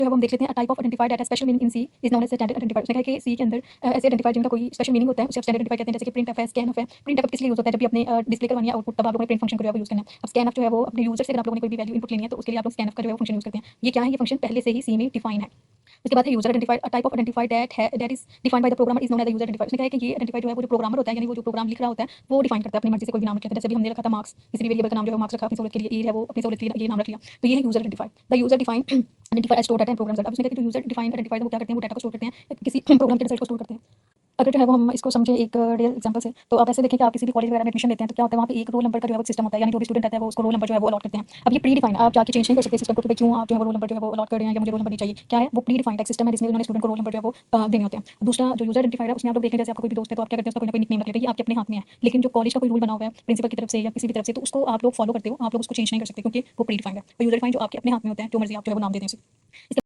जो है वो हम देख लेते हैं। Type of identifier that special meaning in C is known as standard identifier. उसने कहा कि सी के अंदर ऐसे आइडेंटिफायर जिनका कोई स्पेशल मीनिंग होता है उसे आप स्टैंडर्ड आइडेंटिफायर कहते हैं, जैसे कि प्रिंट एफ है, स्कैन एफ है। प्रिंट एफ किस लिए यूज होता है? जब भी अपने डिस्प्ले करवानी है आउटपुट, तब आप लोगों ने प्रिंट फंक्शन को यूज करना है। अब स्कैन एफ जो है वो अपने यूजर से अगर आप लोगों ने कोई भी वैल्यू इनपुट लेनी है तो उसके लिए आप लोग स्कैन एफ का जो है फंक्शन यूज करते हैं। ये क्या है? ये फंक्शन पहले से ही सी में डिफाइन है। उसके बाद है user identifier, type of identifier that is defined by the programmer is known as user identifier. उसने कहा है कि ये आइडेंटिफायर जो है वो जो प्रोग्रामर होता है, यानी वो जो प्रोग्राम लिख रहा होता है वो डिफाइन करता है, अपनी मर्जी से कोई भी नाम रख लेता है। जैसे भी हमने रखा था मार्क्स, किसी भी वेरिएबल का नाम जो है मार्क्स रखा अपनी सहूलत के लिए, ये है वो अपनी सहूलत के लिए ये नाम रख लिया, तो ये है user identifier. The user define identifier store data in program. अब उसने कहा कि जो यूजर डिफाइन आइडेंटिफायर वो क्या करते हैं? वो डाटा को स्टोर करते हैं, किसी प्रोग्राम के रिजल्ट को स्टोर करते हैं। अगर जो है वो हम इसको समझें एक रियल एग्जांपल से, तो आप ऐसे देखें कि आप किसी भी कॉलेज वगैरह में एडमिशन लेते हैं तो क्या होता है, वहाँ पे एक रोल नंबर का जो है वो सिस्टम होता है, यानी जो भी स्टूडेंट आता है वो उसको रोल नंबर जो है वो अलॉट करते हैं। अब ये प्री डिफाइंड, आप जाके चेंज नहीं कर सकते सिस्टम को कि क्यों आप जो है वो रोल नंबर जो है वो अलॉट कर रहे हैं या मुझे रोल नंबर नहीं चाहिए। क्या है? वो प्री डिफाइंड एक सिस्टम है जिसमें उन्होंने स्टूडेंट को रोल नंबर जो है वो देने होते हैं। दूसरा जो यूजर आइडेंटिफायर है उसमें आप लोग देखें, जैसे आपका कोई भी दोस्त है तो आप क्या करते हैं, उसका कोई ना कोई निकनेम रख लेते हैं, ये आपके अपने हाथ में है। लेकिन जो कॉलेज का कोई रूल बना हुआ है प्रिंसिपल की तरफ से या किसी भी तरफ से, तो उसको आप लोग फॉलो करते हो, आप लोग उसको चेंज नहीं कर सकते क्योंकि वो प्री डिफाइंड है। तो यूजर डिफाइंड जो आपके अपने हाथ में होता है, जो मर्जी आप जो है वो नाम दे दें उसे।